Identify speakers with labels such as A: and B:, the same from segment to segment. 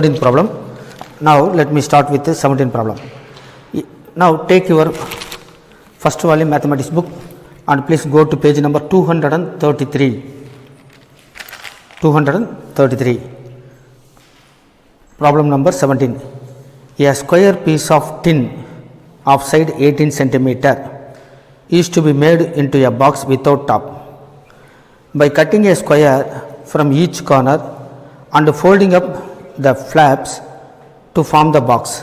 A: 13th problem. Now let me start with the 17th problem. Now take your first volume mathematics book and please go to page number 233. 233. Problem number 17. A square piece of tin of side 18 centimeter is to be made into a box without top. By cutting a square from each corner and folding up the flaps to form the box,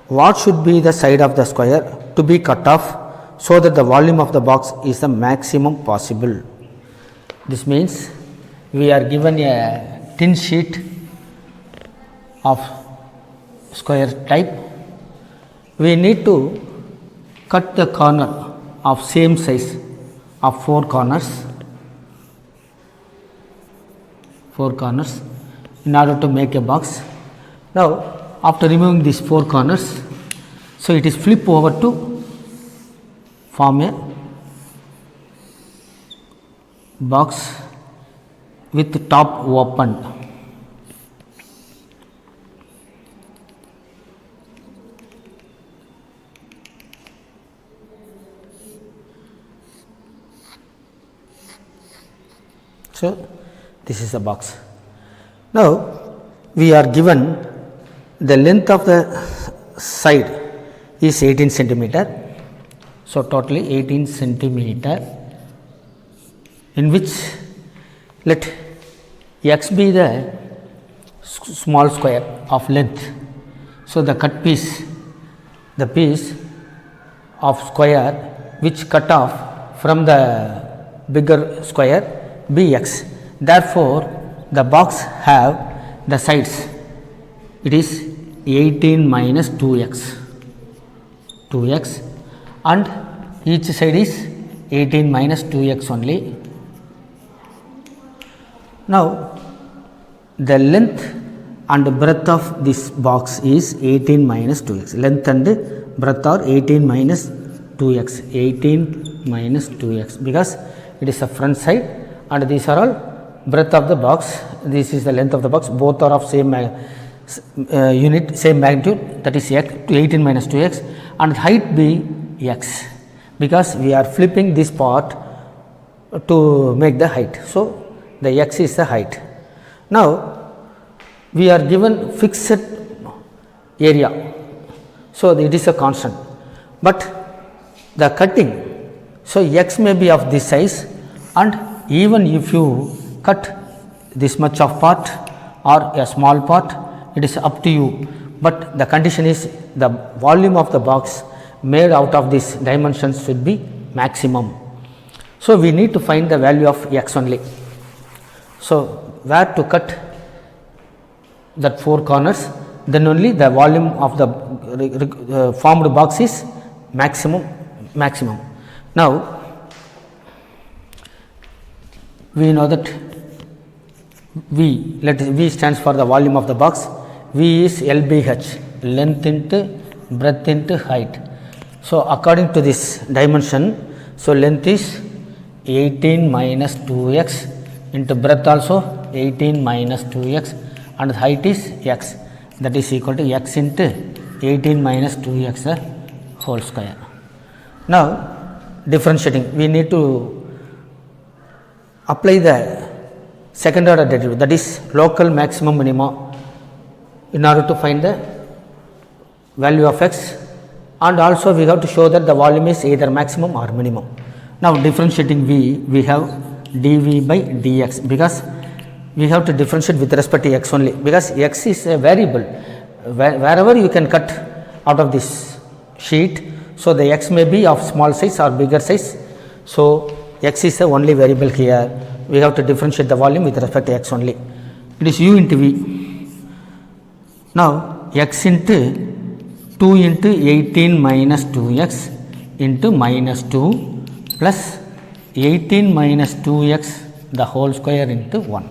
A: what should be the side of the square to be cut off so that the volume of the box is the maximum possible? This means we are given a tin sheet of square type. We need to cut the corner of same size of four corners in order to make a box. Now after removing these four corners, so it is flip over to form a box with the top open. So this is the box. Now we are given the length of the side is 18 centimeter. So totally 18 centimeter, in which let x be the small square of length. So the cut piece, the piece of square which cut off from the bigger square be x. Therefore the box have the sides, it is 18 minus 2x and each side is 18 minus 2x only. Now the length and breadth of this box is 18 minus 2x. Length and breadth are 18 minus 2x, 18 minus 2x, because it is a front side and these are all breadth of the box. This is the length of the box, both are of same unit, same magnitude, that is x, 18 minus 2x, and height be x, because we are flipping this part to make the height. So the x is the height. Now we are given fixed area, so it is a constant, but the cutting, so x may be of this size, and even if you cut this much of part or a small part, it is up to you, but the condition is the volume of the box made out of these dimensions should be maximum. So we need to find the value of x only. So where to cut that four corners, then only the volume of the formed box is maximum. Now we know that V stands for the volume of the box. V is LBH, length into breadth into height. So according to this dimension, so length is 18 minus 2x into breadth also 18 minus 2x, and height is x, that is equal to x into 18 minus 2x the whole square. Now differentiating, we need to apply the second order derivative, that is local maximum minima, in order to find the value of x, and also we have to show that the volume is either maximum or minimum. Now differentiating v, we have dv by dx, because we have to differentiate with respect to x only, because x is a variable. Wherever you can cut out of this sheet, so the x may be of small size or bigger size. So x is the only variable here. We have to differentiate the volume with respect to x only. It is u into v. Now x into 2 into 18 minus 2x into minus 2 plus 18 minus 2x the whole square into 1.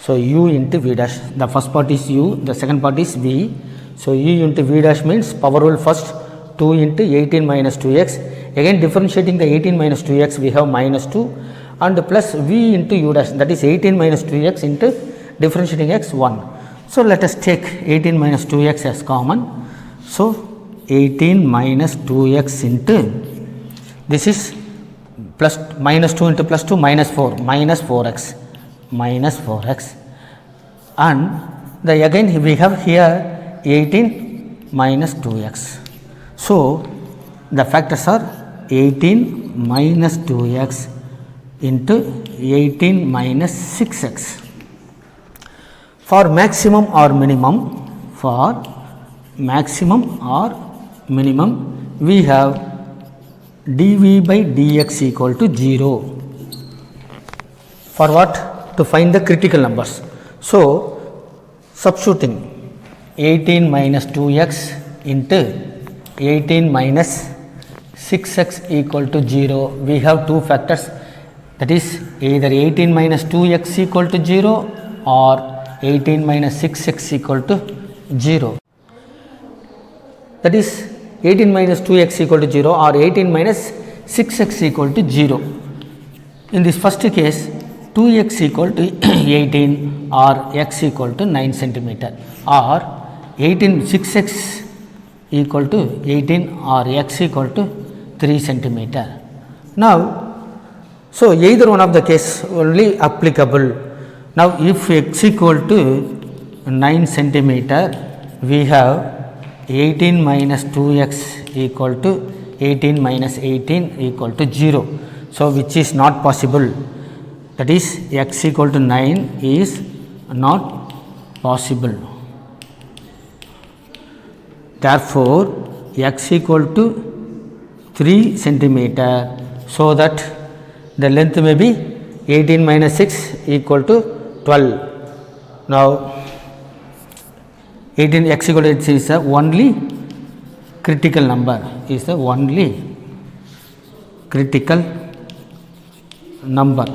A: So u into v dash, the first part is u, the second part is v. So u into v dash means power rule first, 2 into 18 minus 2x, again differentiating the 18 minus 2x we have minus 2 and plus v into u dash, that is 18 minus 2x into differentiating x 1. So let us take 18 minus 2x as common. So 18 minus 2x into, this is plus minus 2 into plus 2 minus 4, minus 4x, and the again we have here 18 minus 2x. So the factors are 18 minus 2x into 18 minus 6x. For maximum or minimum, we have dv by dx equal to 0. For what? To find the critical numbers. So substituting 18 minus 2x into 18 minus 6x equal to 0, we have two factors, that is either 18 minus 2x equal to 0 or 18 minus 6x equal to 0. That is 18 minus 2x equal to 0 or 18 minus 6x equal to 0. In this first case, 2x equal to 18 or x equal to 9 centimeter, or 6x equal to 18 or x equal to 3 centimeter. Now, so either one of the case only applicable. Now, if x equal to 9 centimeter, we have 18 minus 2x equal to 18 minus 18 equal to 0. So, which is not possible, that is x equal to 9 is not possible. Therefore, x equal to 3 centimeter, so that the length may be 18 minus 6 equal to 12. Now, 18 x equal to 8 is the only critical number, is the only critical number.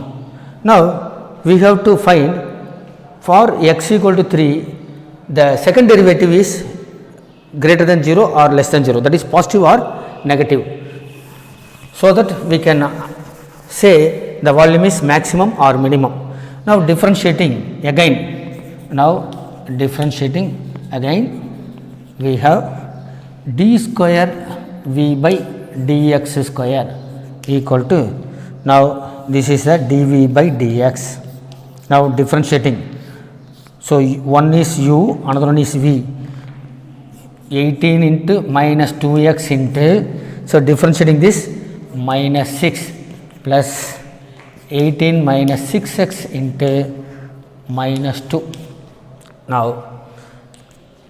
A: Now, we have to find for x equal to 3, the second derivative is greater than 0 or less than 0, that is positive or negative, so that we can say the volume is maximum or minimum. Now, differentiating again, we have d square v by dx square equal to, now this is the dv by dx. Now, differentiating, so one is u, another one is v. 18 into minus 2x into, so differentiating this, minus 6 plus 18 minus 6x into minus 2. Now,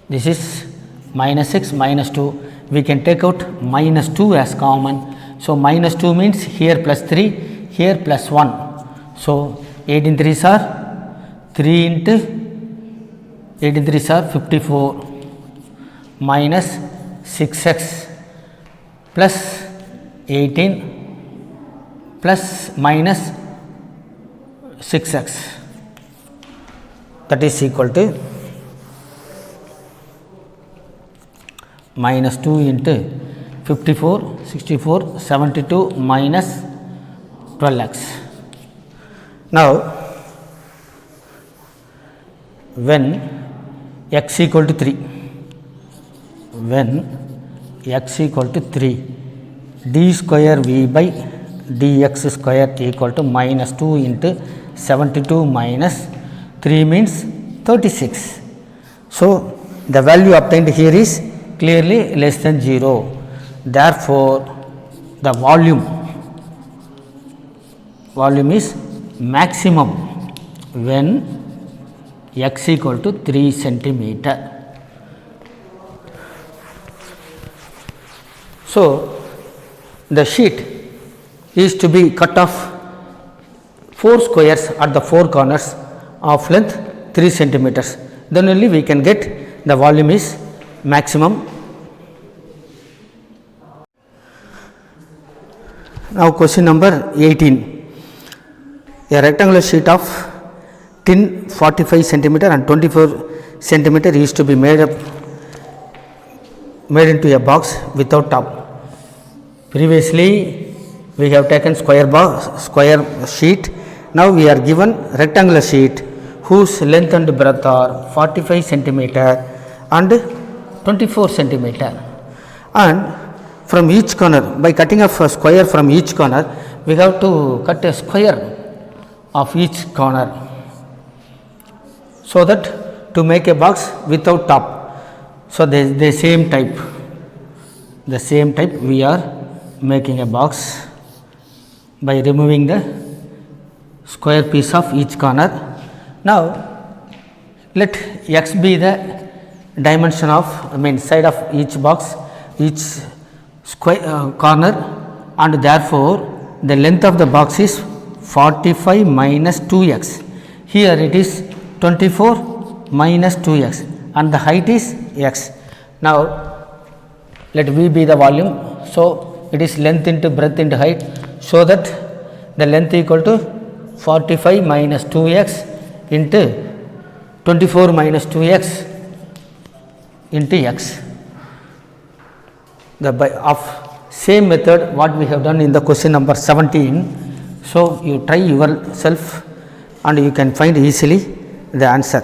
A: this is minus 6 minus 2, we can take out minus 2 as common. So, minus 2 means here plus 3, here plus 1. So, 18 3s are 3 into 18 3s are 54 minus 6x plus 18 plus minus 6x, that is equal to minus 2 into 54, 64, 72 minus 12x. Now, when x equal to 3, d square v by dx square equal to minus 2 into 72 minus 3 means 36. So, the value obtained here is clearly less than 0. Therefore, the volume is maximum when x equal to 3 centimeter. So, the sheet is to be cut off 4 squares at the 4 corners of length 3 centimeters. Then only we can get the volume is maximum. Now, question number 18. A rectangular sheet of tin 45 centimeter and 24 centimeter is to be made into a box without top. Previously, we have taken square sheet. Now, we are given rectangular sheet whose length and breadth are 45 centimeter and 24 centimeter, and from each corner, by cutting off a square from each corner, we have to cut a square of each corner, so that to make a box without top. So the same type we are making a box by removing the square piece of each corner. Now let x be the dimension of side of each box, each square corner, and therefore the length of the box is 45 minus 2x. Here it is 24 minus 2x, and the height is x. Now let V be the volume. So it is length into breadth into height, so that the length equal to 45 minus 2x into 24 minus 2x into x. Of same method what we have done in the question number 17. So you try yourself and you can find easily the answer.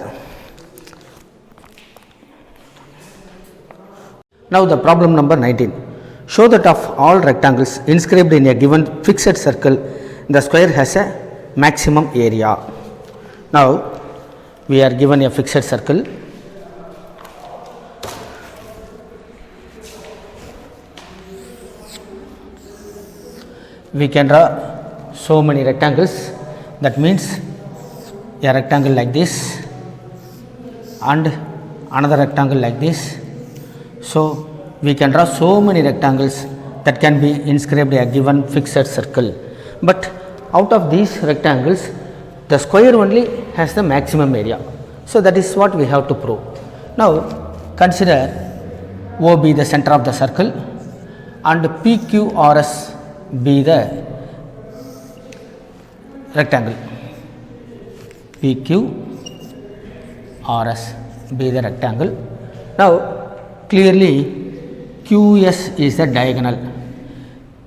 A: Now the problem number 19. Show that of all rectangles inscribed in a given fixed circle, the square has a maximum area. Now we are given a fixed circle. We can draw so many rectangles. That means a rectangle like this and another rectangle like this. So we can draw so many rectangles that can be inscribed a given fixed circle. But out of these rectangles, the square only has the maximum area. So that is what we have to prove. Now consider O be the center of the circle and PQRS be the rectangle. PQRS be the rectangle. Now clearly QS is the diagonal.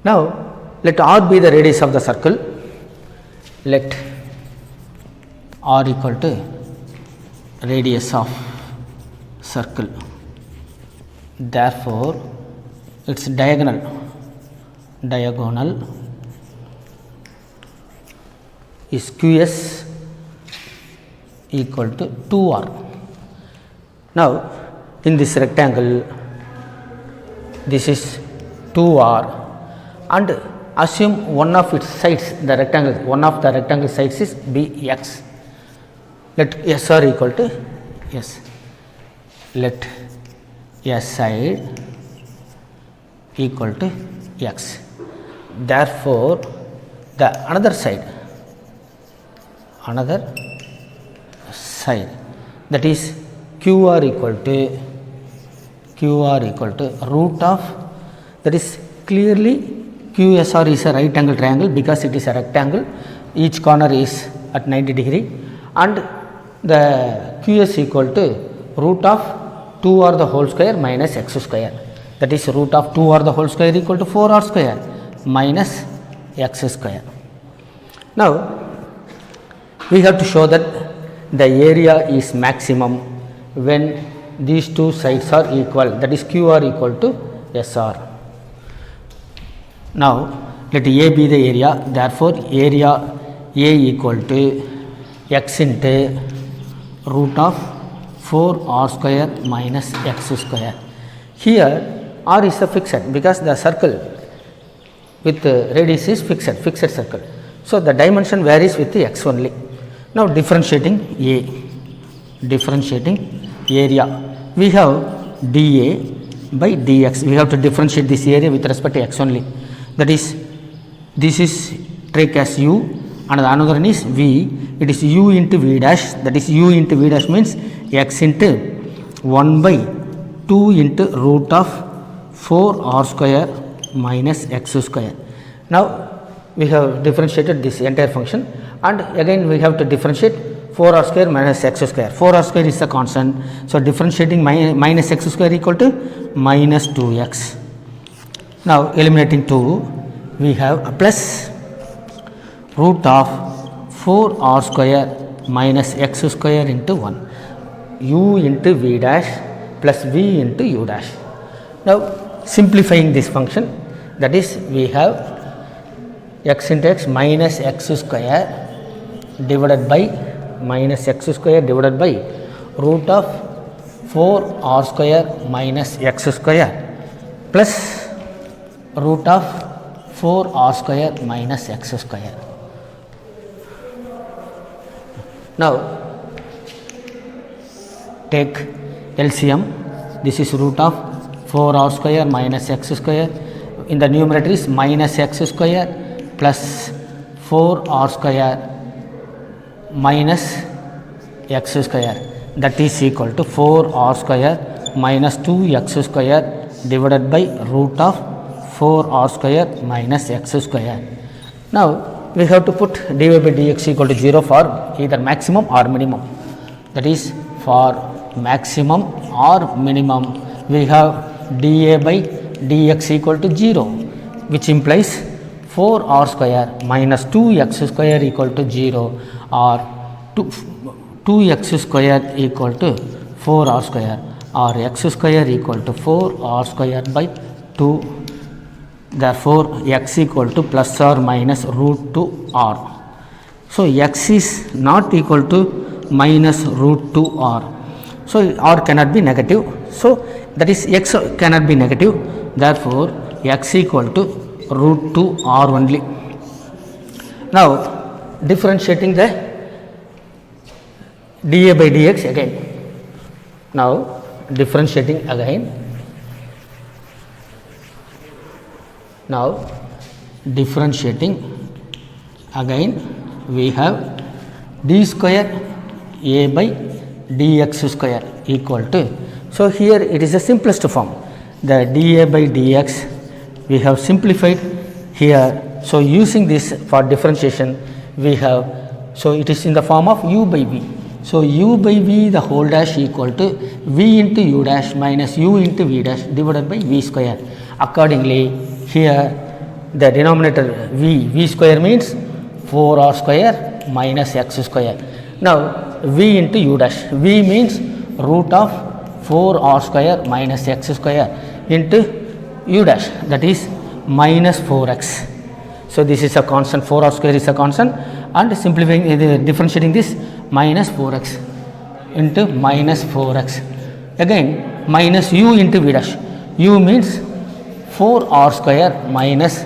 A: Now let R be the radius of the circle. Let R equal to radius of circle. Therefore its diagonal is QS equal to 2R. Now in this rectangle, this is 2R, and assume one of its sides, the rectangle, one of the rectangle sides is Bx. Let SR equal to S. Let S side equal to X. Therefore the another side that is QR equal to root of, that is clearly QSR is a right angle triangle because it is a rectangle, each corner is at 90 degree, and the QS equal to root of 2R the whole square minus x square, that is root of 2R the whole square equal to 4R square minus x square. Now we have to show that the area is maximum when these two sides are equal, that is QR equal to SR. Now let A be the area, therefore area A equal to x into root of 4R square minus x square. Here R is a fixed because the circle with radius is fixed circle. So the dimension varies with the x only. Now differentiating area, we have dA by dx. We have to differentiate this area with respect to x only. That is, this is take as u and the another one is v. It is u into v dash. That is u into v dash means x into 1 by 2 into root of 4R square minus x square. Now we have differentiated this entire function, and again we have to differentiate 4R square minus x square. 4R square is a constant, so differentiating minus x square equal to minus 2x. Now eliminating 2, we have a plus root of 4R square minus x square into 1 u into v dash plus v into u dash. Now simplifying this function, that is we have x into x minus x square divided by minus x square divided by root of 4 r square minus x square plus root of 4 r square minus x square. Now take LCM, this is root of 4 r square minus x square, in the numerator is minus x square plus 4 r square minus x square, that is equal to 4 r square minus 2 x square divided by root of 4 r square minus x square. Now we have to put dy by dx equal to 0 for either maximum or minimum, that is for maximum or minimum we have dA by dx equal to 0, which implies 4 r square minus 2 x square equal to 0 or 2 x square equal to 4 r square or x square equal to 4 r square by 2. Therefore x equal to plus or minus root 2 r. So x is not equal to minus root 2 r. So r cannot be negative. So that is x cannot be negative. Therefore x equal to root 2 r only. Now differentiating the dA by dx again. Now differentiating again. Now differentiating again, we have d square a by dx square equal to, so here it is the simplest form, the dA by dx we have simplified here. So using this for differentiation we have, so it is in the form of u by v. So u by v the whole dash equal to v into u dash minus u into v dash divided by v square. Accordingly here the denominator v square means 4 r square minus x square. Now v into u dash, v means root of 4 r square minus x square into u dash, that is minus 4x. So this is a constant, 4 r square is a constant, and simplifying differentiating this minus 4x into minus 4x, again minus u into v dash, u means 4 r square minus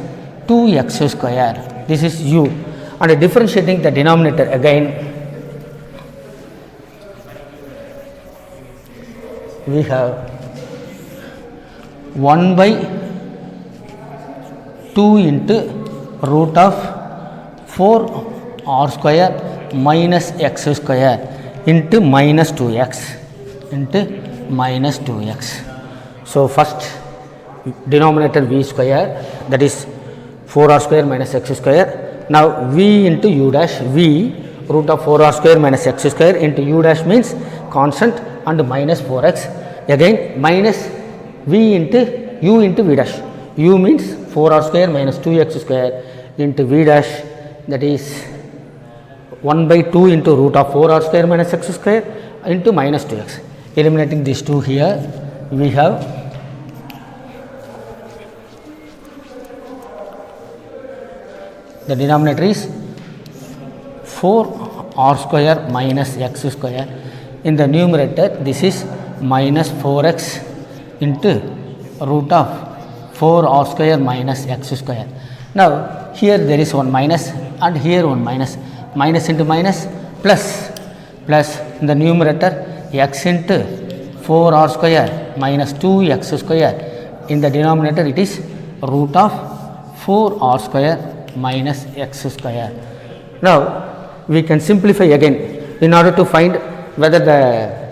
A: 2x square, this is u, and differentiating the denominator again we have 1 by 2 into root of 4 r square minus x square into minus 2x into minus 2x. So first denominator v square, that is 4 r square minus x square. Now v into u dash, v root of 4 r square minus x square into u dash means constant and minus 4x, again minus v into u into v dash, u means 4 r square minus 2x square into v dash, that is 1 by 2 into root of 4 r square minus x square into minus 2x. Eliminating these two here, we have the denominator is 4 r square minus x square, in the numerator this is minus 4x into root of 4 r square minus x square. Now here there is one minus and here one minus, minus into minus plus, plus in the numerator x into 4 r square minus 2x square, in the denominator it is root of 4 r square minus x square. Now we can simplify again in order to find whether the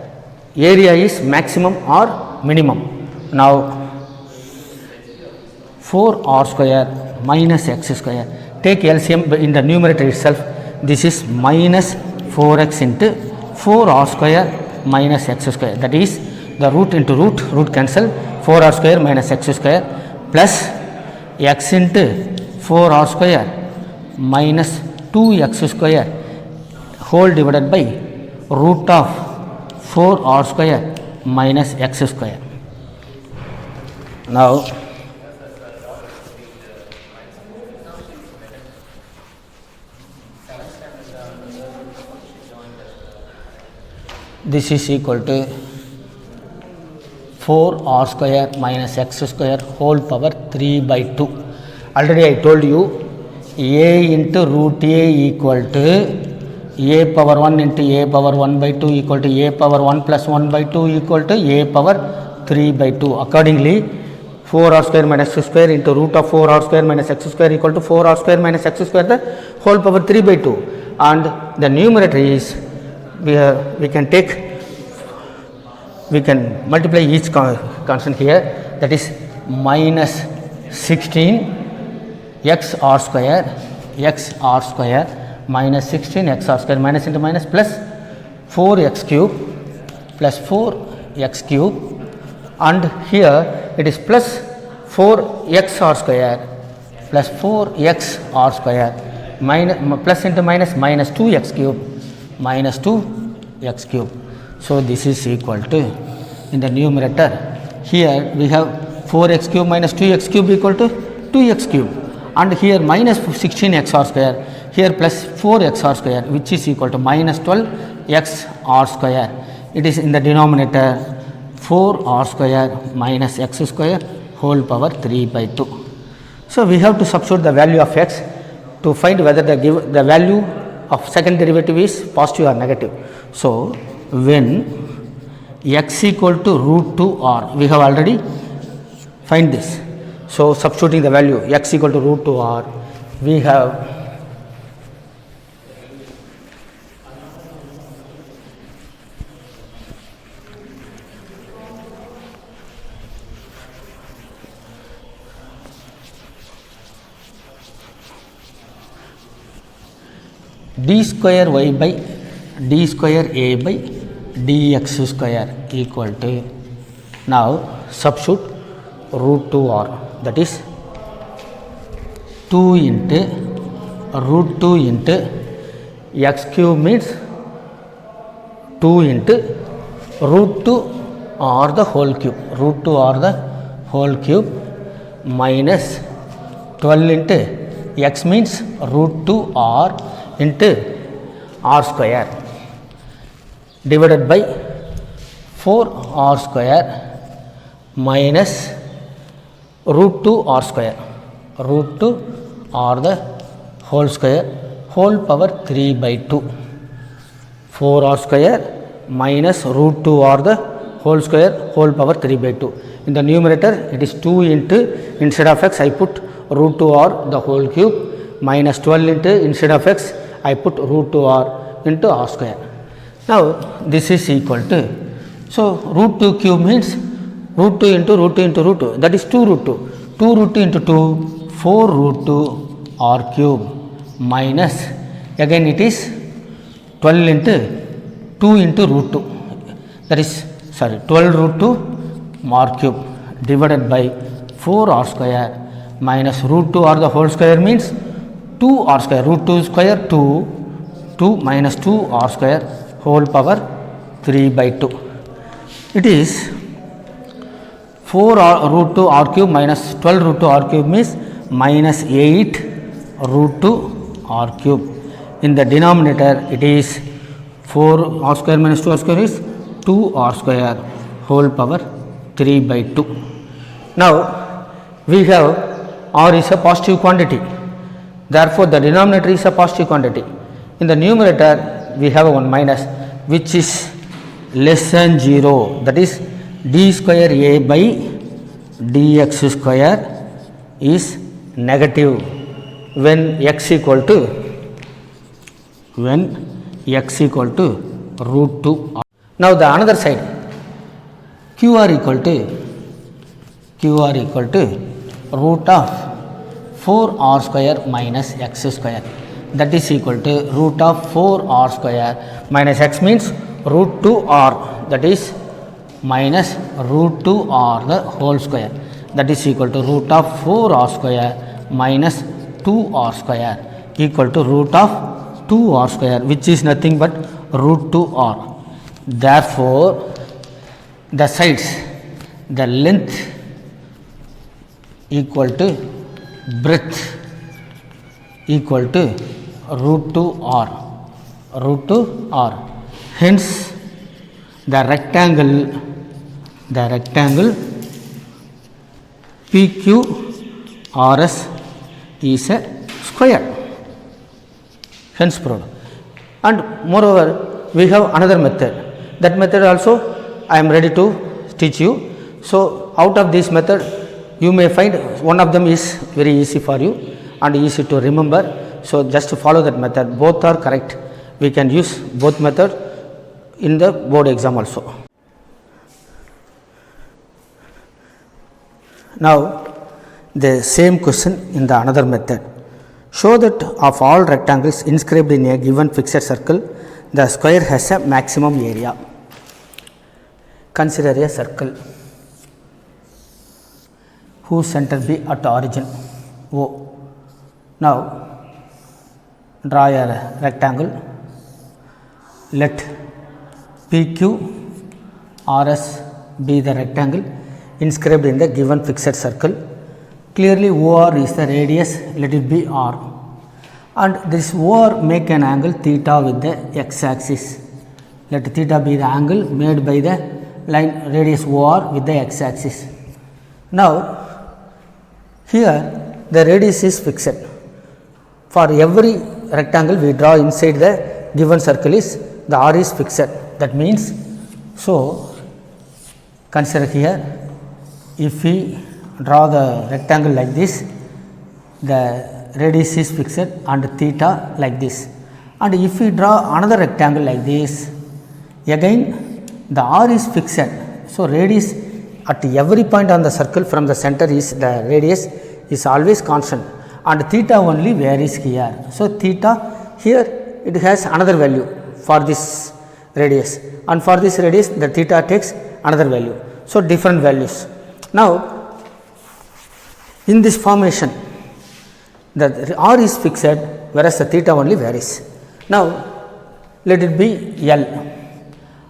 A: area is maximum or minimum. Now 4 r square minus x square, take LCM in the numerator itself, this is minus 4x into 4 r square minus x square, that is the root into root, root cancel, 4 r square minus x square plus x into 4 r square minus 2x square whole divided by root of 4r square minus x square. Now this is equal to 4r square minus x square whole power 3 by 2. Already I told you a into root a equal to a power 1 into a power 1 by 2 equal to a power 1 plus 1 by 2 equal to a power 3 by 2. Accordingly, 4r square minus x square into root of 4r square minus x square equal to 4r square minus x square the whole power 3 by 2. And the numerator is, we can multiply each constant here, that is minus 16 xr square minus 16 xr square minus into minus plus 4x cube plus 4x cube, and here it is plus 4xr square plus 4xr square minus plus into minus minus 2x cube minus 2x cube. So this is equal to, in the numerator here we have 4x cube minus 2x cube equal to 2x cube, and here minus 16xr square, here plus 4xr square, which is equal to minus 12xr square. It is in the denominator 4r square minus x square whole power 3 by 2. So we have to substitute the value of x to find whether the value of second derivative is positive or negative. So when x equal to root 2r, we have already find this. So substituting the value x equal to root 2r, we have d square y by d square a by dx square equal to, now substitute root 2r, that is 2 into root 2 into x cube means 2 into root 2 r the whole cube, root 2 r the whole cube minus 12 into x means root 2 r into r square divided by 4r square minus root 2 r square, root 2 r the whole square whole power 3 by 2, 4r square minus root 2 r the whole square whole power 3 by 2. In the numerator it is 2 into, instead of x I put root 2 r the whole cube minus 12 into, instead of x I put root 2 r into r square. Now this is equal to, so root 2 cube means root 2 into root 2 into root 2, that is 2 root 2, 2 root 2 into 2, 4 root 2 r cube minus, again it is 12 into 2 into root 2, that is 12 root 2 r cube divided by 4 r square minus root 2 r the whole square means 2 r square, root 2 square 2 minus 2 r square whole power 3 by 2. It is 4 root 2 r cube minus 12 root 2 r cube means minus 8 root 2 r cube. In the denominator it is 4 r square minus 2 r square is 2 r square whole power 3 by 2. Now we have r is a positive quantity, therefore the denominator is a positive quantity. In the numerator we have a 1 minus which is less than 0, that is d square a by dx square is negative when x equal to root 2. Now the another side qr equal to root of 4r square minus x square, that is equal to root of 4r square minus x means root 2r, that is minus root 2r the whole square, that is equal to root of 4r square minus 2r square equal to root of 2r square, which is nothing but root 2r. Therefore, the sides, the length equal to breadth equal to root 2r, root 2r. Hence, the rectangle PQRS is a square. Hence proved. And moreover, we have another method. That method also I am ready to teach you. So out of this method, you may find one of them is very easy for you and easy to remember. So just follow that method. Both are correct. We can use both method in the board exam also. Now the same question in the another method. Show that of all rectangles inscribed in a given fixed circle, the square has a maximum area. Consider a circle whose center be at origin O. Now draw a rectangle. Let PQRS be the rectangle inscribed in the given fixed circle. Clearly OR is the radius, let it be R, and this OR make an angle theta with the x axis. Let theta be the angle made by the line radius OR with the x axis. Now here the radius is fixed. For every rectangle we draw inside the given circle is the R is fixed. That means, so consider here, if we draw the rectangle like this, the radius is fixed and theta like this. And if we draw another rectangle like this, again the R is fixed. So radius at every point on the circle from the center is the radius is always constant and theta only varies here. So theta here it has another value for this radius, and for this radius the theta takes another value. So different values. Now in this formation the R is fixed whereas the theta only varies. Now let it be L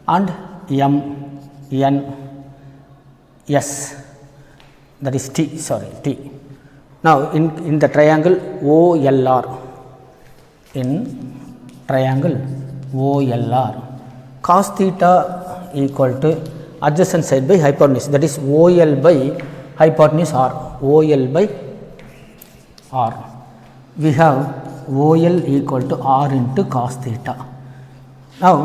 A: and M, N, S, that is T. Now in the triangle OLR, cos theta equal to adjacent side by hypotenuse, that is OL by hypotenuse R. We have OL equal to R into cos theta. Now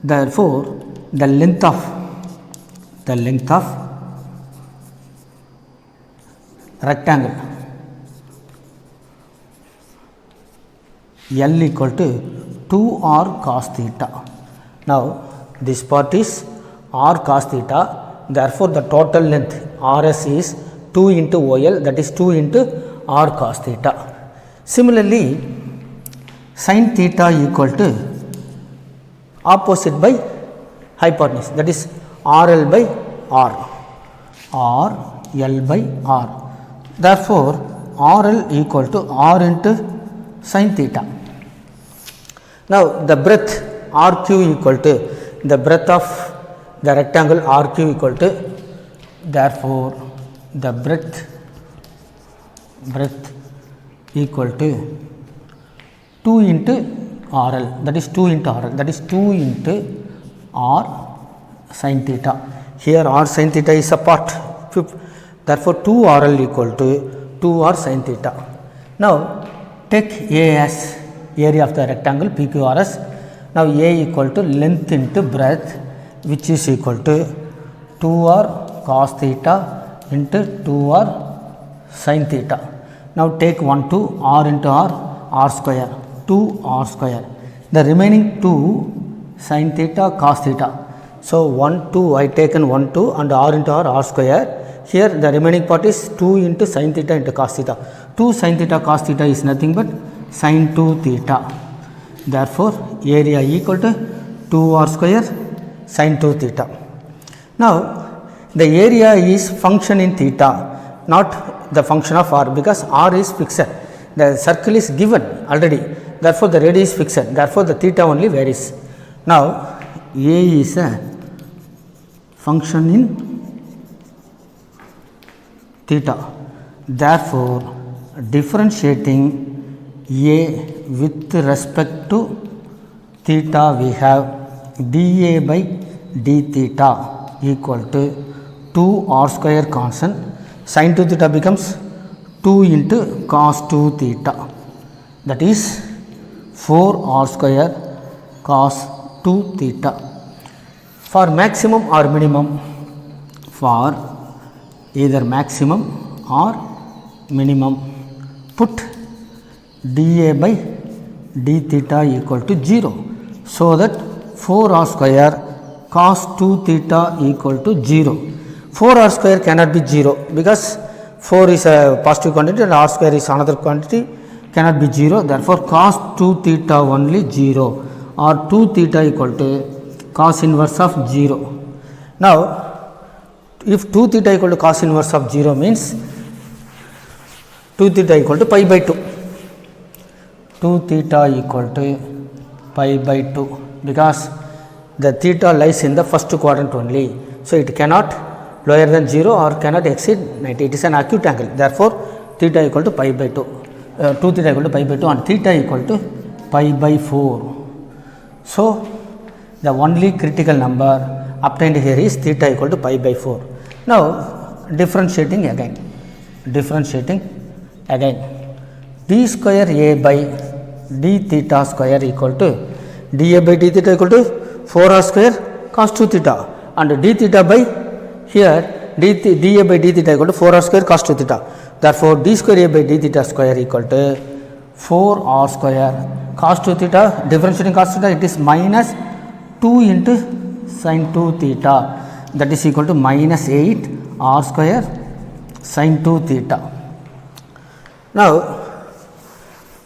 A: therefore the length of rectangle L equal to 2R cos theta. Now this part is R cos theta, therefore the total length RS is 2 into OL, that is 2 into R cos theta. Similarly, sin theta equal to opposite by hypotenuse, that is RL by R, RL by R. Therefore, RL equal to R into sin theta. Now the breadth RQ equal to the breadth of the rectangle RQ equal to, therefore the breadth equal to 2 into RL, that is 2 into RL, that is 2 into R sin theta. Here R sin theta is a part, therefore 2 RL equal to 2 R sin theta. Now take A as area of the rectangle PQRS. Now A equal to length into breadth, which is equal to 2R cos theta into 2R sin theta. Now take 1 2 R into R square, 2R square. The remaining 2 sin theta cos theta. So 1 2 I taken 1 2 and R into R square. Here the remaining part is 2 into sin theta into cos theta. 2 sin theta cos theta is nothing but sin 2 theta. Therefore area equal to 2R square sin 2 theta. Now the area is function in theta, not the function of R, because R is fixed. The circle is given already. therefore the radius is fixed, therefore the theta only varies. Now A is a function in theta, therefore differentiating A with respect to theta, we have dA by d theta equal to 2 r square constant, sin 2 theta becomes 2 into cos 2 theta, that is 4 r square cos 2 theta. For maximum or minimum, for either maximum or minimum, put dA by d theta equal to 0, so that 4 r square cos 2 theta equal to 0. 4 r square cannot be 0 because 4 is a positive quantity and r square is another quantity, cannot be 0, therefore cos 2 theta only 0, or 2 theta equal to cos inverse of 0. Now if 2 theta equal to cos inverse of 0 means 2 theta equal to pi by 2, 2 theta equal to pi by 2, because the theta lies in the first quadrant only, so it cannot lower than 0 or cannot exceed 90, it is an acute angle, therefore theta equal to pi by 2, 2 theta equal to pi by 2 and theta equal to pi by 4. So the only critical number obtained here is theta equal to pi by 4. Now differentiating again, d square A by d theta square equal to dA by d theta equal to 4 r square cos 2 theta, and d theta by here dA by d theta equal to 4 r square cos 2 theta, therefore d square A by d theta square equal to 4 r square cos 2 theta, differentiating cos theta, it is minus 2 into sin 2 theta, that is equal to minus 8 r square sin 2 theta. Now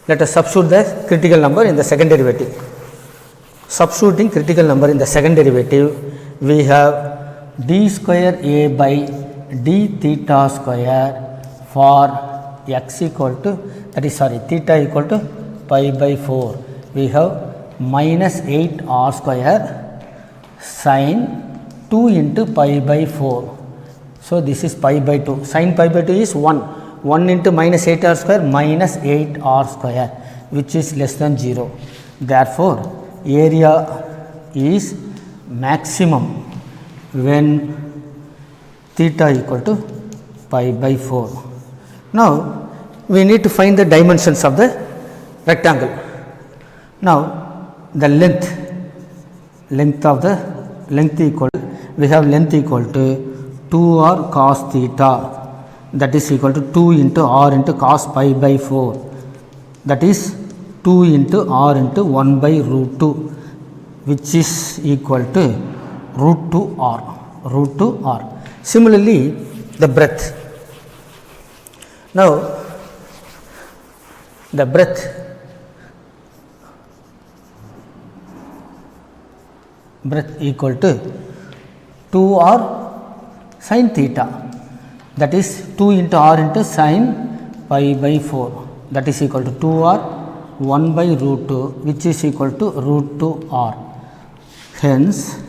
A: let us substitute the critical number in the second derivative. Substituting critical number in the second derivative, we have d square A by d theta square for x equal to, that is theta equal to pi by 4, we have minus 8 r square sin 2 into pi by 4. So this is pi by 2, sin pi by 2 is 1 into minus 8 r square minus 8 r square, which is less than 0. Therefore area is maximum when theta equal to pi by 4. Now we need to find the dimensions of the rectangle. Now the length of the length equal, we have length equal to 2r cos theta, that is equal to 2 into r into cos pi by 4, that is 2 into r into 1 by root 2, which is equal to root 2 r. Similarly the breadth. Now the breadth equal to 2r sin theta, that is 2 into r into sin pi by 4, that is equal to 2r 1 by root 2, which is equal to root 2r. Hence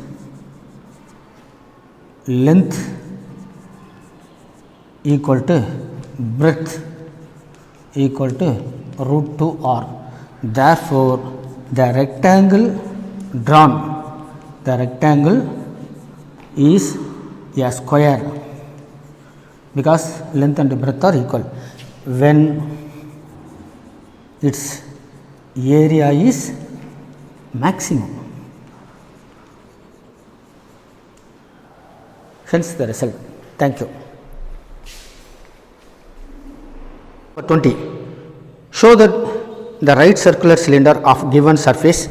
A: length equal to breadth equal to root 2r. Therefore the rectangle drawn, the rectangle is a square because length and breadth are equal when its area is maximum. Hence the result. Thank you. 20. Show that the right circular cylinder of given surface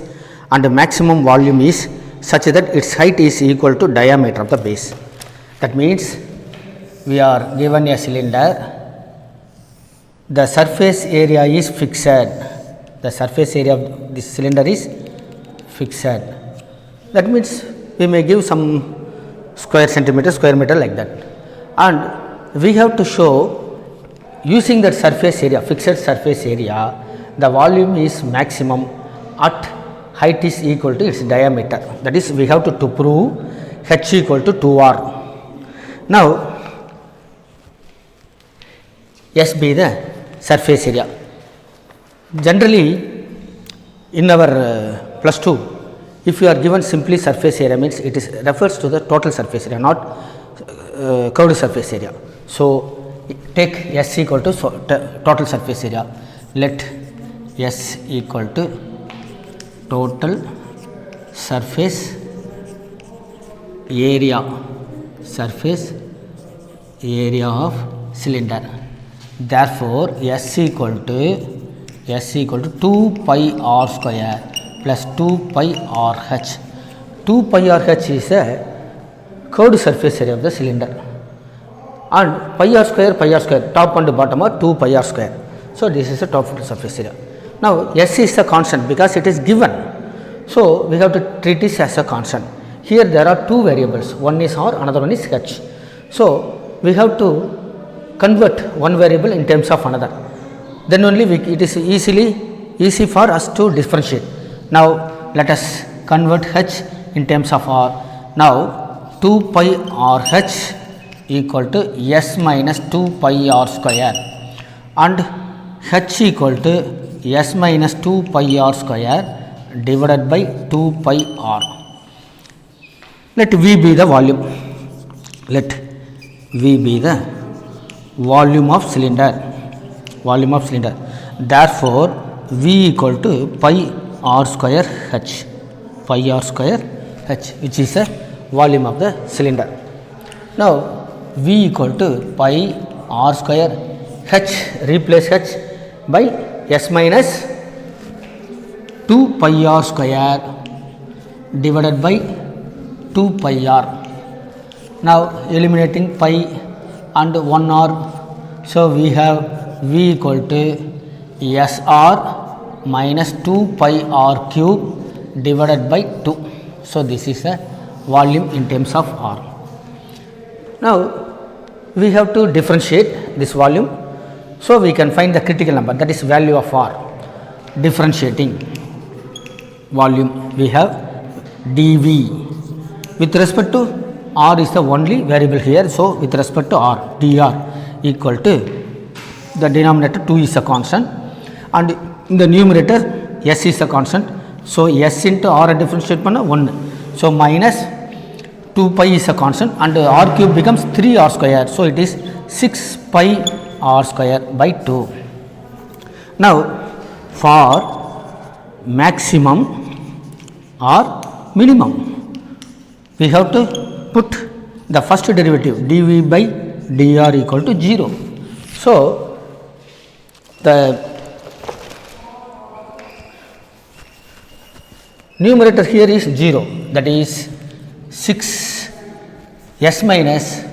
A: and the maximum volume is such that its height is equal to diameter of the base. That means we are given a cylinder, the surface area is fixed, the surface area of this cylinder is fixed. That means we may give some square centimeter, square meter like that, and we have to show using that surface area, fixed surface area, the volume is maximum at height is equal to its diameter. That is, we have to prove h equal to 2r. Now S be the surface area. Generally in our plus 2, if you are given simply surface area, means it is refers to the total surface area, not curved surface area. So take S equal to total surface area. Let S equal to total surface area of cylinder. Therefore S equal to 2 pi r square plus 2 pi r h. 2 pi r h is a curved surface area of the cylinder, and pi r square top and bottom are 2 pi r square. So this is the top surface area. Now S is a constant because it is given, so we have to treat this as a constant. Here there are two variables, one is r, another one is h. So we have to convert one variable in terms of another, then only it is easy for us to differentiate. Now let us convert h in terms of r. Now 2 pi r h equal to s minus 2 pi r square, and h equal to s minus 2 pi r square divided by 2 pi r. Let V be the volume. Let V be the volume of cylinder. Therefore V equal to pi r square h, which is the volume of the cylinder. Now V equal to pi r square h, replace h by s minus 2 pi r square divided by 2 pi r. Now eliminating pi and 1 r, so we have V equal to s r minus 2 pi r cube divided by 2. So this is a volume in terms of r. Now we have to differentiate this volume, so we can find the critical number, that is value of r. Differentiating volume, we have dV. With respect to r is the only variable here, so with respect to r, dr equal to the denominator 2 is a constant, and in the numerator s is a constant, so s into r differentiate panna 1, so minus 2 pi is a constant, and r cube becomes 3 r square, so it is 6 pi r square by 2. Now for maximum or minimum, we have to put the first derivative dV by dr equal to 0. So the numerator here is 0, that is 6 s minus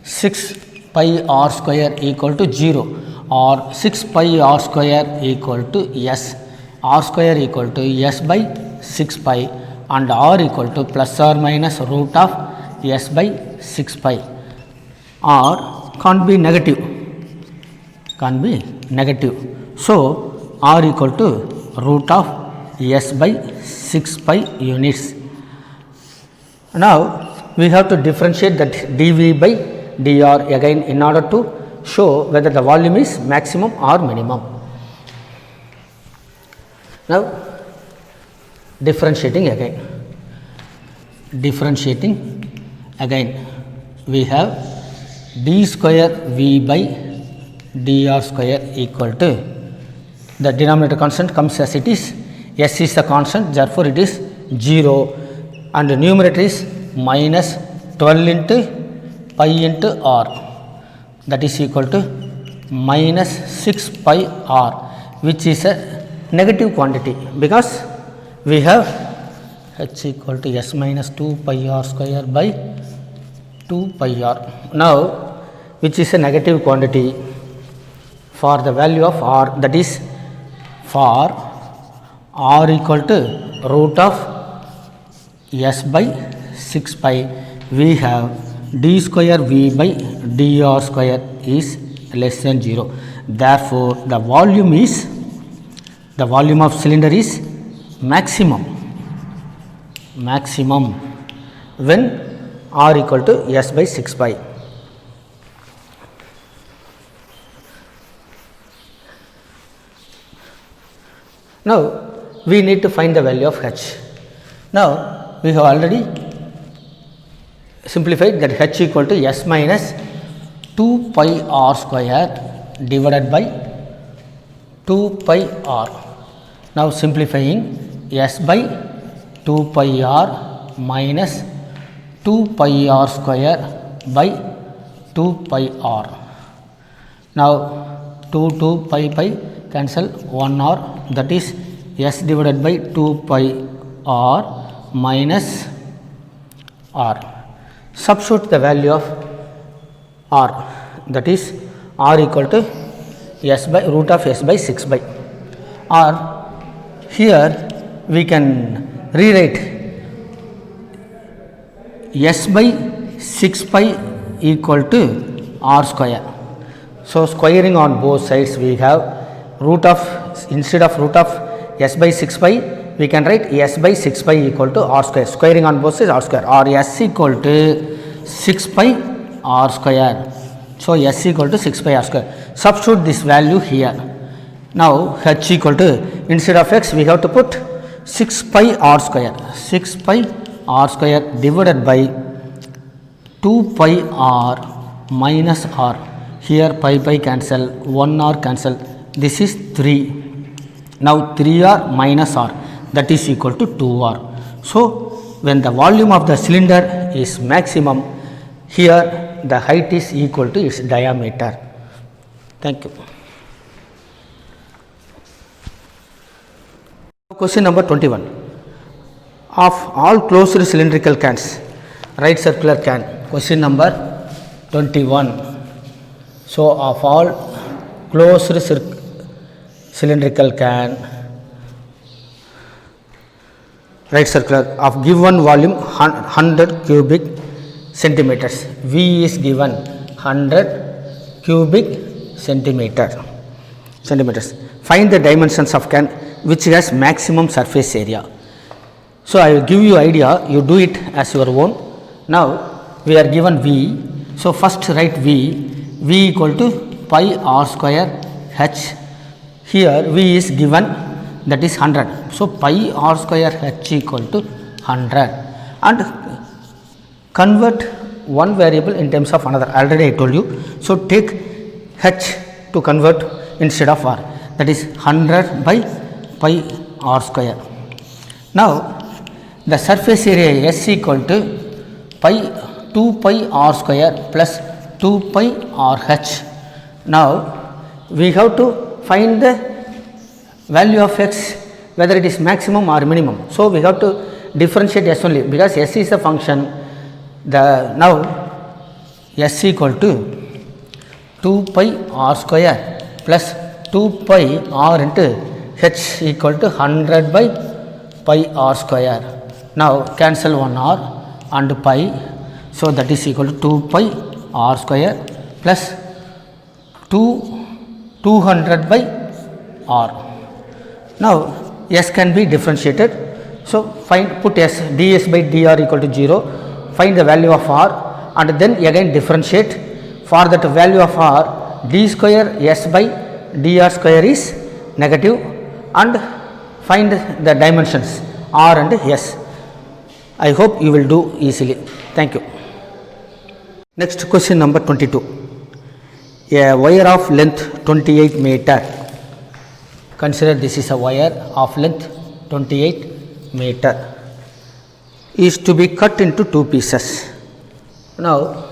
A: 6 pi r square equal to 0, or 6 pi r square equal to s, r square equal to s by 6 pi, and r equal to plus or minus root of s by 6 pi. R can't be negative, so r equal to root of s by 6 pi units. Now we have to differentiate that dV by dr again in order to show whether the volume is maximum or minimum. Now differentiating again, we have d square V by dr square equal to, the denominator constant comes as it is, s is the constant, therefore it is 0, and the numerator is minus 12 into pi into r, that is equal to minus 6 pi r, which is a negative quantity because we have h equal to s minus 2 pi r square by 2 pi r. Now which is a negative quantity for the value of r, that is for r equal to root of s by 6 pi, we have d square V by dr square is less than 0. Therefore the volume is the volume of cylinder is maximum when R equal to S by 6 pi. Now we need to find the value of H. Now we have already simplified that H equal to S minus 2 pi R square divided by 2 pi R. Now simplifying, S by 2 pi R minus 2 pi R square by 2 pi R. Now 2 pi cancel, 1 R, that is S divided by 2 pi R minus R. Substitute the value of R, that is R equal to S by root of S by 6 by. Or here we can rewrite S by 6 pi equal to R square. So squaring on both sides, we have root of, instead of root of S by 6 pi, we can write S by 6 pi equal to R square. Squaring on both sides, R square, or S equal to 6 pi R square. So S equal to 6 pi R square. Substitute this value here. Now H equal to, instead of X we have to put 6 pi R square. 6 pi R square divided by 2 pi R minus R. Here pi cancel, 1 R cancel. This is 3. Now 3 R minus R, that is equal to 2 R. So when the volume of the cylinder is maximum, here the height is equal to its diameter. Thank you. Question number 21. Of all closed cylindrical cans, right circular can. Question number 21. So of all closed cylindrical can, right circular, of given volume 100 cubic centimeters. V is given 100 cubic centimeters. Find the dimensions of can which has maximum surface area. So I will give you idea, you do it as your own. Now we are given V. So first write V equal to pi R square H. Here V is given, that is 100. So pi R square H equal to 100, and convert one variable in terms of another. Already I told you. So take H to convert instead of R, that is 100 by pi R square. Now the surface area S equal to 2 pi R square plus 2 pi R H. Now we have to find the value of X, whether it is maximum or minimum. So we have to differentiate S only, because S is a function. Now S equal to 2 pi R square plus 2 pi R into H equal to 100 by pi R square. Now cancel 1 R and pi, so that is equal to 2 pi R square plus 200 by R. Now S can be differentiated. So put S, ds by dr equal to 0. Find the value of R and then again differentiate. For that value of R, d square S by dr square is negative, and find the dimensions R and S. I hope you will do easily. Thank you. Next question number 22. A wire of length 28 meter. Consider this is a wire of length 28 meter is to be cut into 2 pieces. Now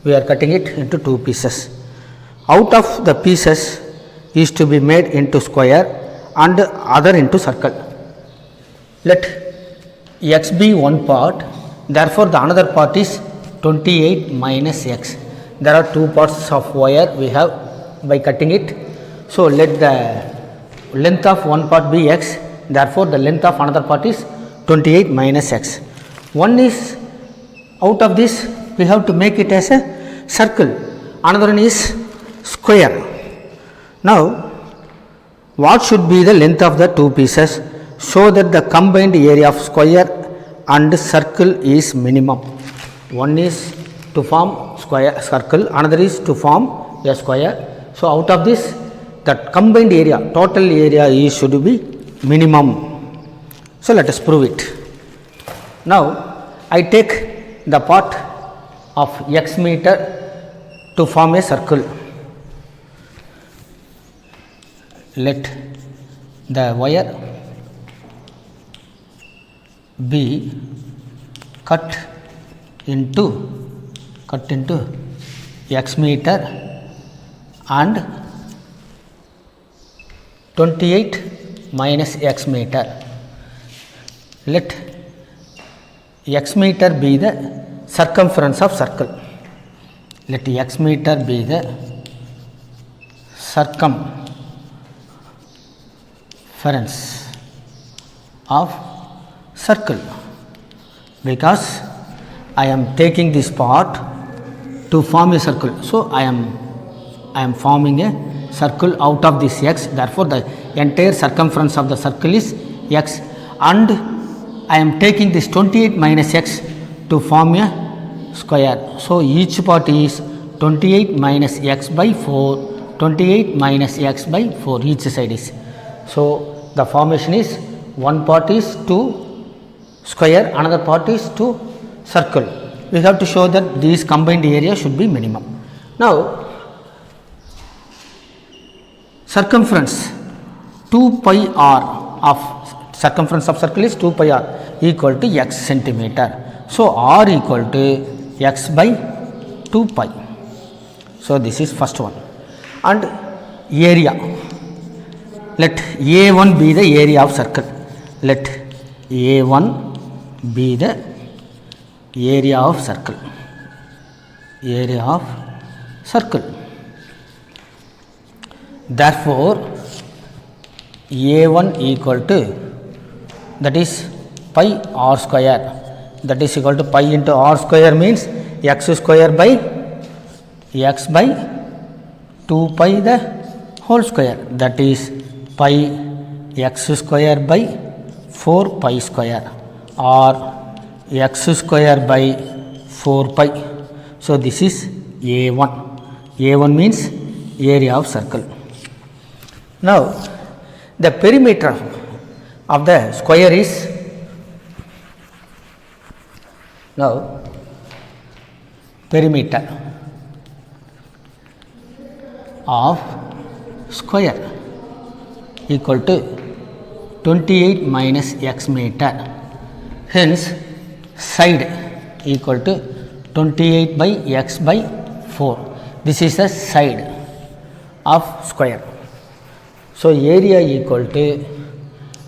A: we are cutting it into 2 pieces. Out of the pieces is to be made into square and other into circle. Let X be one part, therefore the another part is 28 minus X. There are 2 parts of wire we have by cutting it. So let the length of one part be X, therefore the length of another part is 28 minus X. One is, out of this we have to make it as a circle, another one is square. Now what should be the length of the two pieces so that the combined area of square and circle is minimum? One is to form square circle, another is to form a square. So out of this, the combined area, total area is should be minimum. So let us prove it. Now I take the part of x meter to form a circle. Let the wire be cut into x meter and 28 minus x meter. Let x meter be the circumference of circle. Let x meter be the circumference of circle, because I am taking this part to form a circle. So I am forming a circle out of this x. Therefore the entire circumference of the circle is x, and I am taking this 28 minus x to form a square. So each part is 28 minus x by 4, 28 minus x by 4 each side is. So the formation is one part is to square, another part is to circle. We have to show that these combined area should be minimum. Now circumference 2 pi r of circumference of circle is 2 pi r equal to x centimeter. So r equal to x by 2 pi. So this is first one. And area, let A1 be the area of circle. Let A1 be the area of circle. Area of circle. Therefore A1 equal to, that is pi r square, that is equal to pi into r square means x square by x by 2 pi the whole square, that is pi x square by 4 pi square or x square by 4 pi. So this is A1. A1 means area of circle. Now the perimeter of the square is, now perimeter of square equal to 28 minus x meter. Hence side equal to 28 by x by 4. This is the side of square. So area equal to,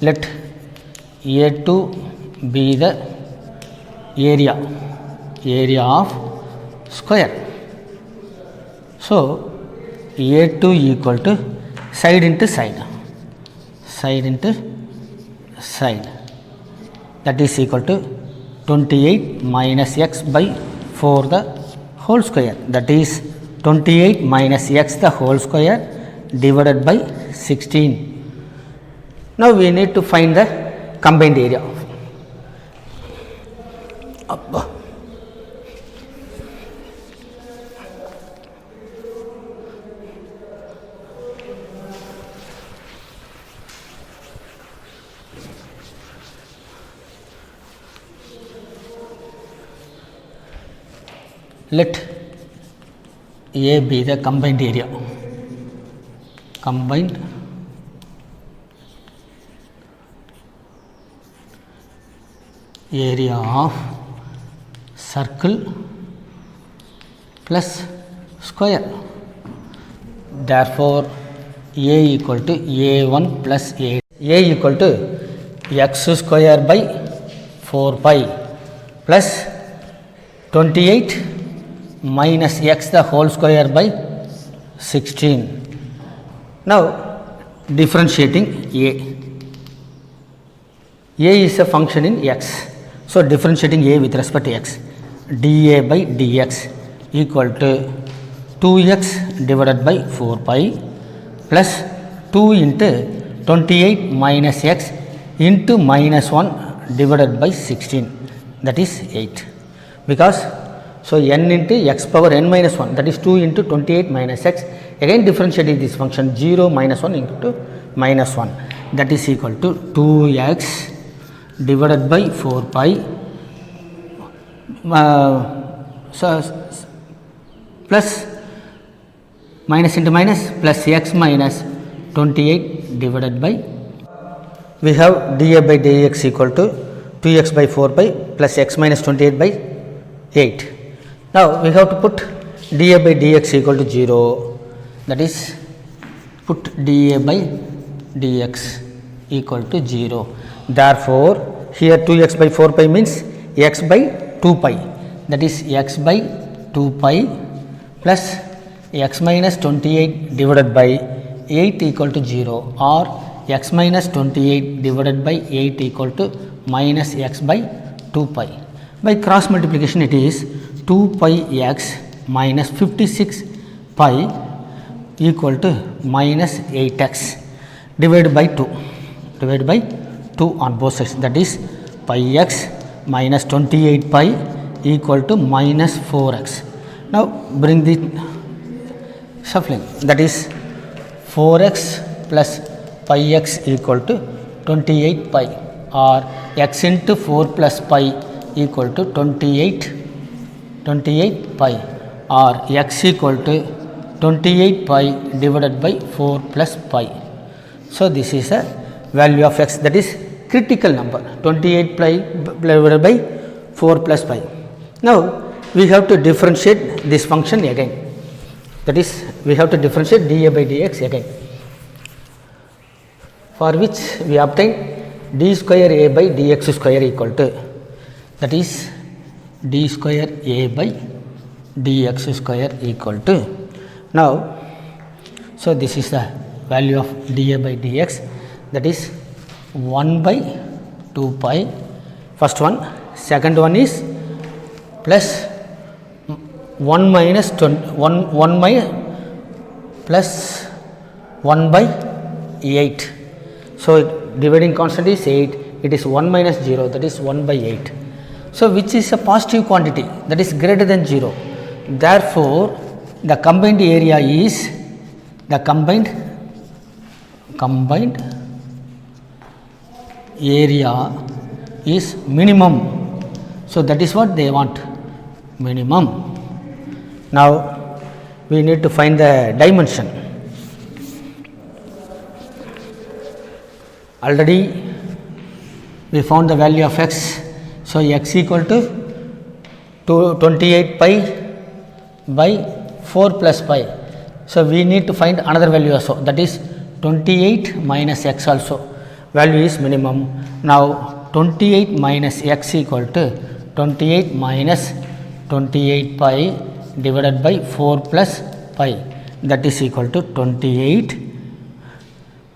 A: let A2 be the area of square. So A2 equal to side into side, that is equal to 28 minus x by 4 the whole square, that is 28 minus x the whole square divided by 16. Now we need to find the combined area. Let A be the combined area. Combined area of circle plus square. Therefore A equal to A1 plus A equal to x square by 4 pi plus 28 minus x the whole square by 16. Now differentiating A. A is a function in x. So differentiating A with respect to x, dA by dx equal to 2x divided by 4 pi plus 2 into 28 minus x into minus 1 divided by 16, that is 8. Because so n into x power n minus 1, that is 2 into 28 minus x, again differentiating this function 0 minus 1 into minus 1, that is equal to 2x divided by 4 pi plus minus into minus plus x minus 28 divided by, we have dA by dx equal to 2x by 4 pi plus x minus 28 by 8. Now we have to put dA by dx equal to 0, that is put dA by dx equal to 0. Therefore here 2x by 4 pi means x by 2 pi, that is x by 2 pi plus x minus 28 divided by 8 equal to 0, or x minus 28 divided by 8 equal to minus x by 2 pi. By cross multiplication it is 2 pi x minus 56 pi equal to minus 8x divided by 2, divided by 2 on both sides, that is pi x minus 28 pi equal to minus 4x. Now bring the shuffling, that is 4x plus pi x equal to 28 pi, or x into 4 plus pi equal to 28 pi, or x equal to 28 pi divided by 4 plus pi. So this is a value of x, that is critical number, 28 pi divided by 4 plus pi. Now we have to differentiate this function again, that is we have to differentiate dA by dx again, for which we obtain d square a by dx square equal to, that is d square a by dx square equal to. Now so this is the value of dA by dx, that is 1 by 2 pi, first one. Second one is plus 1 minus 1 by plus 1 by 8. So dividing constant is 8, it is 1 minus 0, that is 1 by 8. So which is a positive quantity, that is greater than 0. Therefore the combined area is, the combined area is minimum. So that is what they want, minimum. Now we need to find the dimension. Already we found the value of x, so x equal to 28 pi by 4 plus pi. So we need to find another value also, that is 28 minus x also, value is minimum. Now 28 minus x equal to 28 minus 28 pi divided by 4 plus pi, that is equal to 28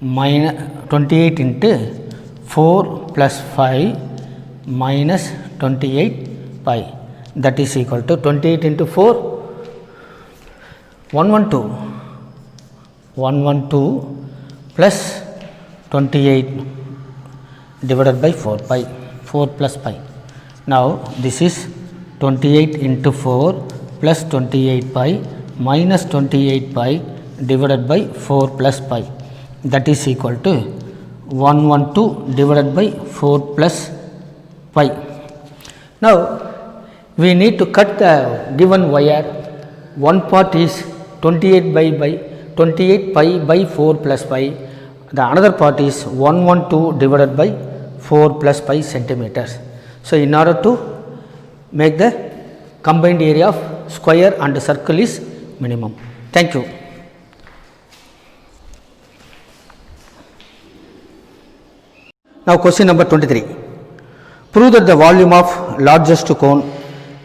A: minus 28 into 4 plus 5 minus 28 pi, that is equal to 28 into 4, 112 plus 28 divided by 4 pi, 4 plus pi. Now this is 28 into 4 plus 28 pi minus 28 pi divided by 4 plus pi, that is equal to 112 divided by 4 plus pi. Now we need to cut the given wire. One part is 28 pi by 4 plus pi, the another part is 112 divided by 4 plus pi centimeters. So in order to make the combined area of square and circle is minimum. Thank you. Now question number 23. Prove that the volume of largest cone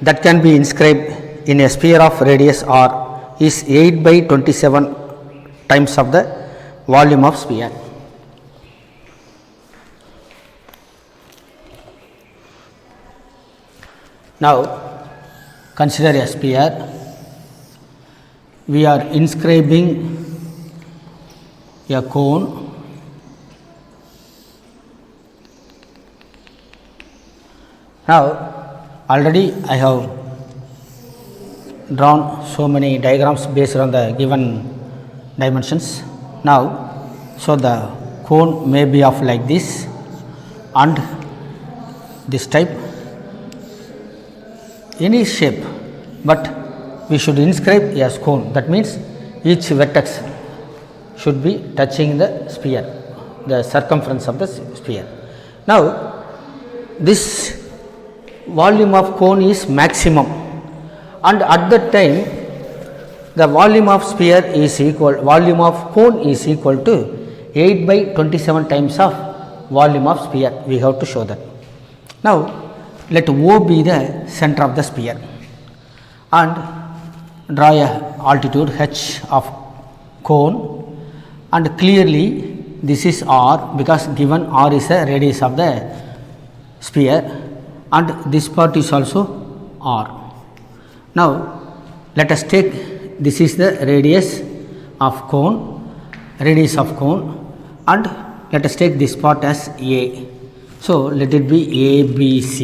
A: that can be inscribed in a sphere of radius r is 8 by 27 times of the volume of sphere. Now consider a sphere. We are inscribing a cone Now already I have drawn so many diagrams based on the given dimensions. Now so the cone may be of like this and this type, any shape, but we should inscribe as cone. That means each vertex should be touching the sphere, the circumference of the sphere. Now this volume of cone is maximum, and at that time the volume of sphere is equal, volume of cone is equal to 8/27 times of volume of sphere. We have to show that. Now let O be the center of the sphere and draw a altitude h of cone, and clearly this is r because given r is a radius of the sphere and this part is also r. Now let us take, this is the radius of cone, and let us take this part as a. So let it be ABC,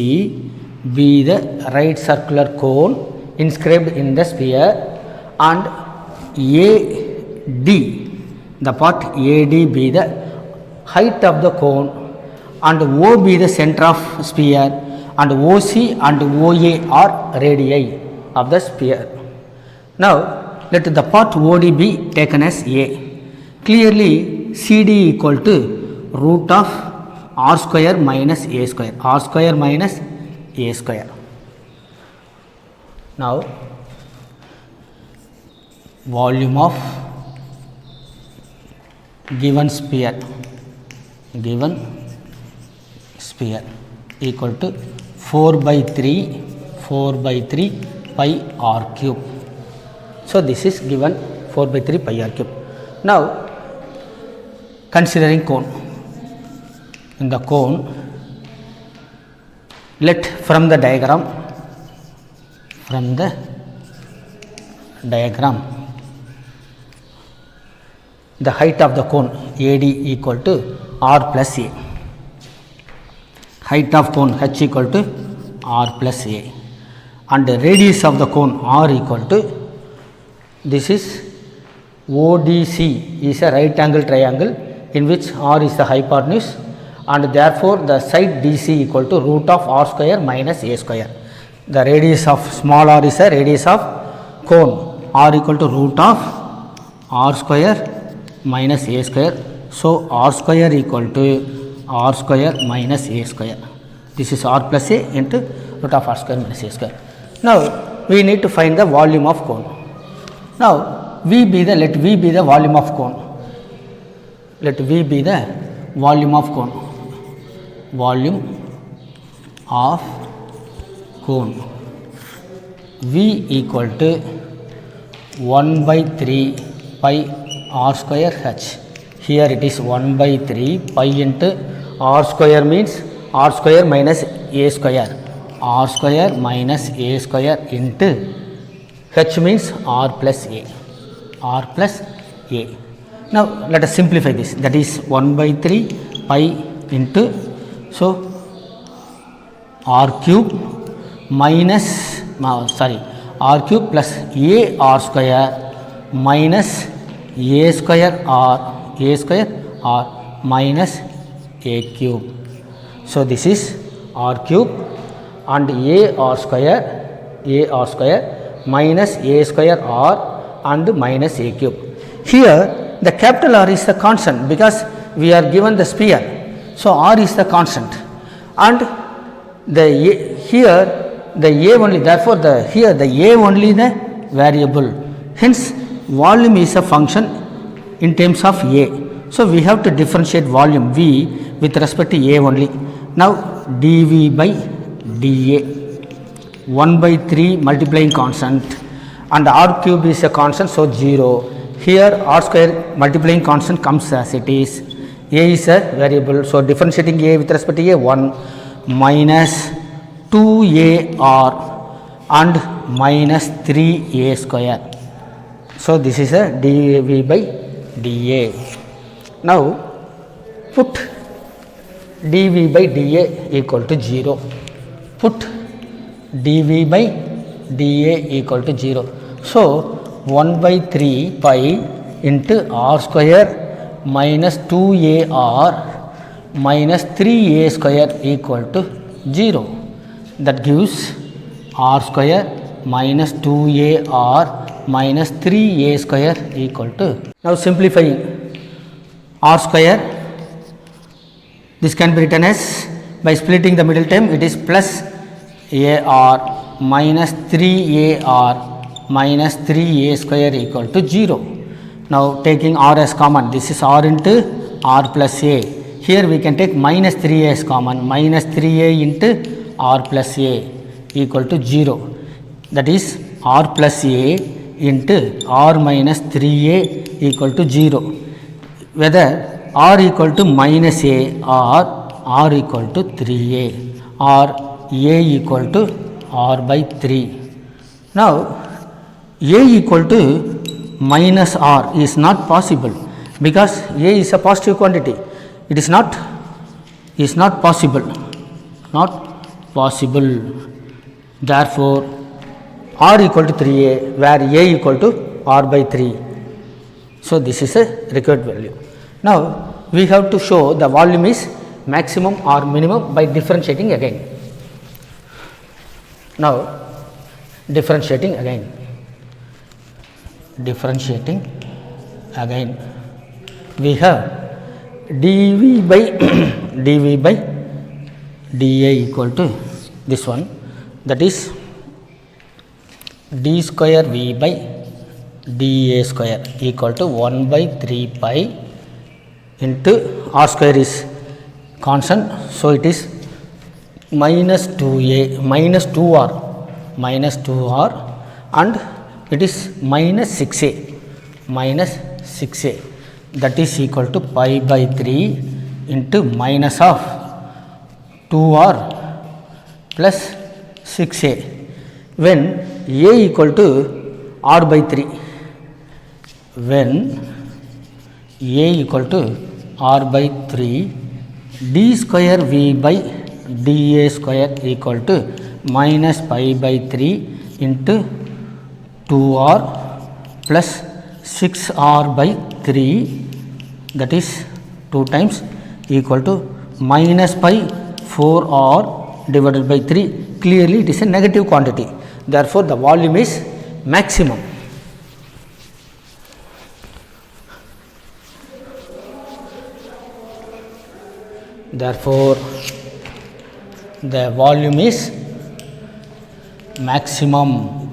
A: be the right circular cone inscribed in the sphere, and AD, the part AD be the height of the cone, and O be the center of sphere, and OC and OA are radii of the sphere. Now let the part OD be taken as A. Clearly CD equal to root of r square minus a square, r square minus a square. Now volume of given sphere equal to 4/3 pi r cube. So this is given 4/3 pi r cube. Now considering cone, in the cone, let from the diagram the height of the cone AD equal to r plus a, height of cone h equal to r plus a, and the radius of the cone r equal to, this is ODC is a right angle triangle in which r is the hypotenuse, and therefore the side DC equal to root of r square minus a square. The radius of small r is a radius of cone, r equal to root of r square minus a square. So r square equal to r square minus a square. This is r plus a into root of r square minus a square. Now we need to find the volume of cone. Now let V be the volume of cone. Let V be the volume of cone. Volume of cone. V equal to 1/3 pi r square h. Here it is 1/3 pi into r square means r square minus a square. R square minus a square into h means r plus a. R plus a. Now let us simplify this. That is 1/3 pi into, so r cube minus r cube plus a r square minus a square r minus a cube. So this is r cube and a r square minus a square r and minus a cube. Here the capital R is the constant because we are given the sphere. So R is the constant, and here the A only, therefore here the A only the variable. Hence volume is a function in terms of A. So we have to differentiate volume V with respect to A only. Now dV by dA, 1/3 multiplying constant, and r cube is a constant, so 0. Here r square multiplying constant comes as it is. A is a variable, so differentiating A with respect to A, 1 minus 2AR and minus 3A square. So this is a dV by dA. Now put dV by dA equal to 0. put dv by dA equal to 0. So 1 by 3 pi into r square minus 2ar minus 3a square equal to 0. That gives r square minus 2ar minus 3a square equal to. Now simplifying r square, this can be written as, by splitting the middle term, it is plus ar minus 3ar minus 3a square equal to 0. Now taking r as common, this is r into r plus a. Here we can take minus 3a as common, minus 3a into r plus a equal to 0. That is r plus a into r minus 3a equal to 0. Whether r equal to minus a or r equal to 3a or a equal to r by 3. Now a equal to minus r is not possible because a is a positive quantity. It is not possible, not possible. Therefore r equal to 3a, where a equal to r by 3. So this is a required value. Now we have to show the volume is maximum or minimum by differentiating again. Now differentiating again, we have dv by dA equal to this one, that is d square v by dA square equal to 1 by 3 pi into r square is constant, so it is minus 2a minus 2r and it is minus 6a that is equal to pi by 3 into minus of 2r plus 6a when a equal to r by 3. When a equal to r by 3, d square v by dA square equal to minus pi by 3 into 2r plus 6r by 3, that is 2 times equal to minus pi 4r divided by 3. Clearly it is a negative quantity. Therefore the volume is maximum. Therefore the volume is maximum.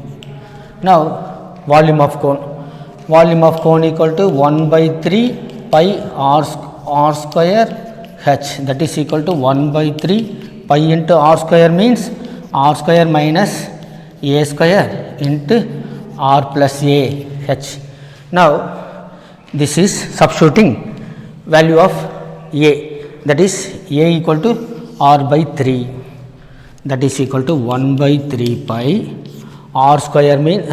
A: Now volume of cone equal to 1 by 3 pi r square h, that is equal to 1 by 3 pi into r square means r square minus a square into r plus a h. Now this is substituting value of a, that is a equal to r by 3, that is equal to 1 by 3 pi r square mean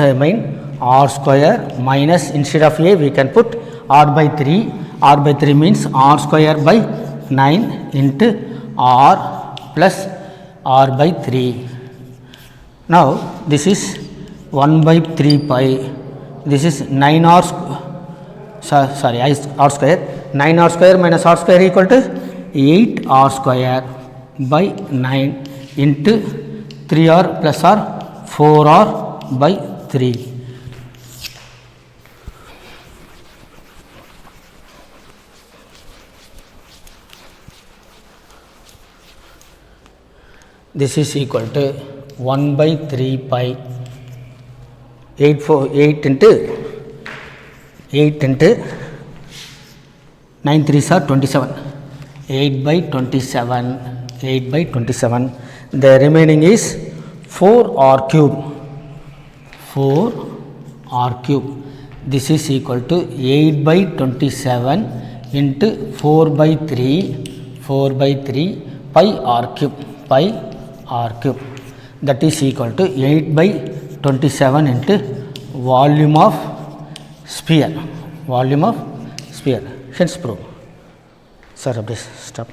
A: r square minus, instead of a we can put r by 3. R by 3 means r square by 9 into r plus r by 3. Now this is 1 by 3 pi, this is 9r square, 9r square minus r square equal to 8r square by 9 into 3r plus r 4r by 3. This is equal to 1 by 3 pi 8 into 9 3s are 27, 8 by 27. The remaining is 4r cube. This is equal to 8 by 27 into 4 by 3 pi r cube, that is equal to 8 by 27 into volume of sphere. Hence prove. Sir, stop.